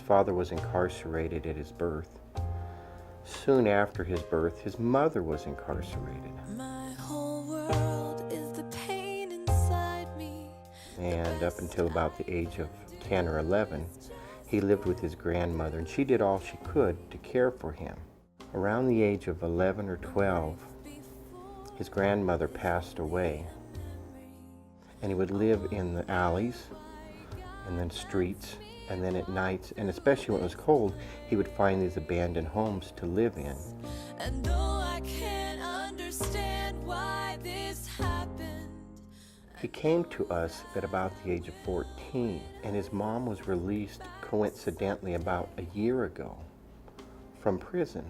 father was incarcerated at his birth. Soon after his birth, his mother was incarcerated. My whole world is the pain inside me. And up until about the age of 10 or 11, he lived with his grandmother, and she did all she could to care for him. Around the age of 11 or 12, his grandmother passed away, and he would live in the alleys and then streets, and then at nights, and especially when it was cold, he would find these abandoned homes to live in. And though I can't understand why this happened. He came to us at about the age of 14, and his mom was released coincidentally about a year ago from prison.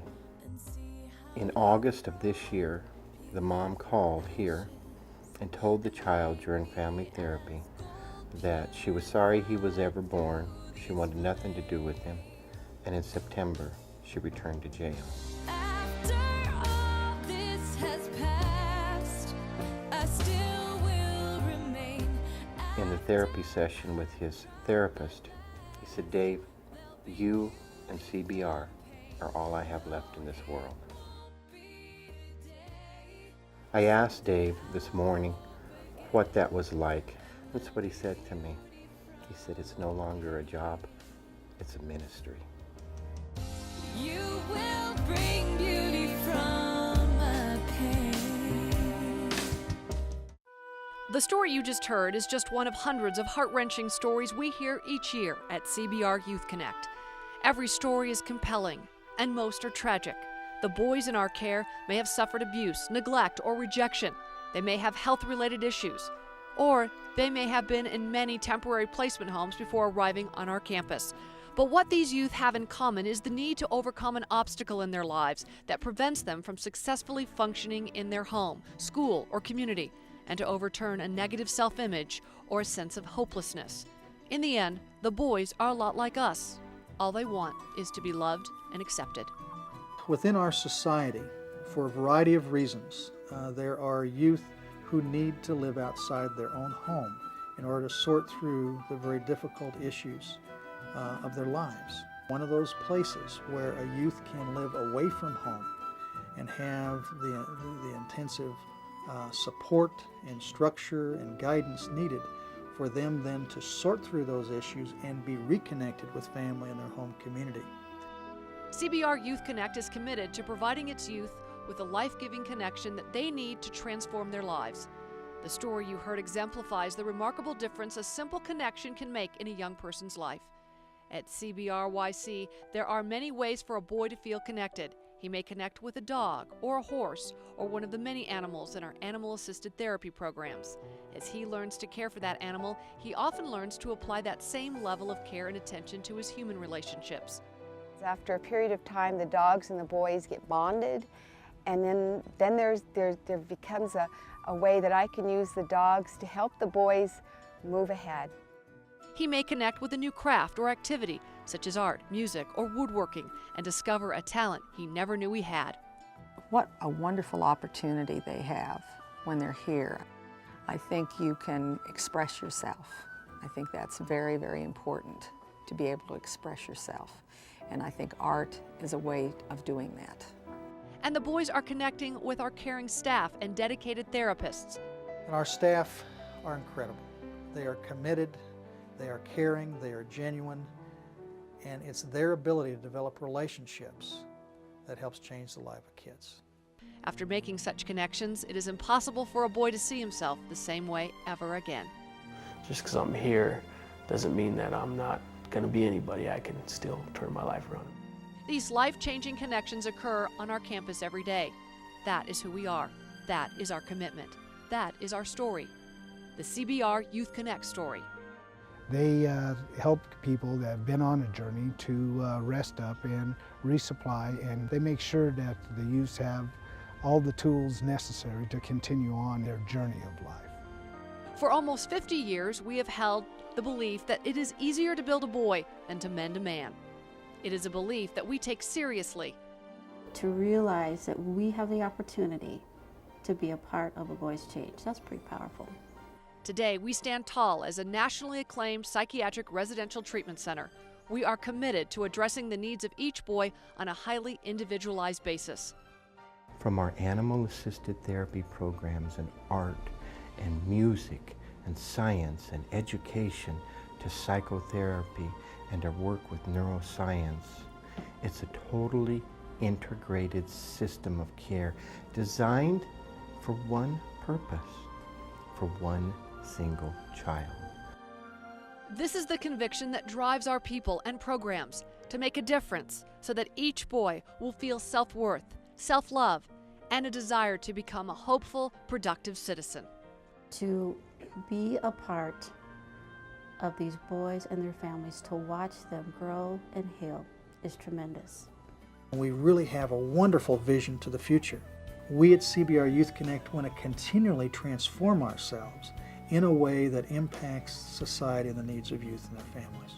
In August of this year, the mom called here and told the child during family therapy that she was sorry he was ever born, she wanted nothing to do with him, and in September she returned to jail. After all this has passed, I still will remain. In the therapy session with his therapist, he said, "Dave, you and CBR are all I have left in this world." I asked Dave this morning what that was like. That's what he said to me. He said, "It's no longer a job, it's a ministry." You will bring beauty from my pain. The story you just heard is just one of hundreds of heart-wrenching stories we hear each year at CBR YouthConnect. Every story is compelling, and most are tragic. The boys in our care may have suffered abuse, neglect, or rejection. They may have health-related issues, or they may have been in many temporary placement homes before arriving on our campus. But what these youth have in common is the need to overcome an obstacle in their lives that prevents them from successfully functioning in their home, school, or community, and to overturn a negative self-image or a sense of hopelessness. In the end, the boys are a lot like us. All they want is to be loved and accepted. Within our society, for a variety of reasons, there are youth who need to live outside their own home in order to sort through the very difficult issues of their lives. One of those places where a youth can live away from home and have the intensive support and structure and guidance needed for them then to sort through those issues and be reconnected with family and their home community. CBR YouthConnect is committed to providing its youth with a life-giving connection that they need to transform their lives. The story you heard exemplifies the remarkable difference a simple connection can make in a young person's life. At CBRYC, there are many ways for a boy to feel connected. He may connect with a dog or a horse or one of the many animals in our animal-assisted therapy programs. As he learns to care for that animal, he often learns to apply that same level of care and attention to his human relationships. After a period of time, the dogs and the boys get bonded, and then there becomes a way that I can use the dogs to help the boys move ahead. He may connect with a new craft or activity, such as art, music, or woodworking, and discover a talent he never knew he had. What a wonderful opportunity they have when they're here. I think you can express yourself. I think that's very, very important, to be able to express yourself. And I think art is a way of doing that. And the boys are connecting with our caring staff and dedicated therapists. And our staff are incredible. They are committed, they are caring, they are genuine, and it's their ability to develop relationships that helps change the life of kids. After making such connections, it is impossible for a boy to see himself the same way ever again. Just because I'm here doesn't mean that I'm not going to be anybody. I can still turn my life around. These life-changing connections occur on our campus every day. That is who we are. That is our commitment. That is our story. The CBR YouthConnect story. They help people that have been on a journey to rest up and resupply, and they make sure that the youths have all the tools necessary to continue on their journey of life. For almost 50 years, we have held the belief that it is easier to build a boy than to mend a man. It is a belief that we take seriously. To realize that we have the opportunity to be a part of a boy's change, that's pretty powerful. Today, we stand tall as a nationally acclaimed psychiatric residential treatment center, we are committed to addressing the needs of each boy on a highly individualized basis. From our animal-assisted therapy programs and art and music and science and education to psychotherapy and our work with neuroscience, it's a totally integrated system of care designed for one purpose, for one single child. This is the conviction that drives our people and programs to make a difference so that each boy will feel self-worth, self-love, and a desire to become a hopeful, productive citizen. To be a part of these boys and their families, to watch them grow and heal, is tremendous. We really have a wonderful vision to the future. We at CBR YouthConnect want to continually transform ourselves in a way that impacts society and the needs of youth and their families.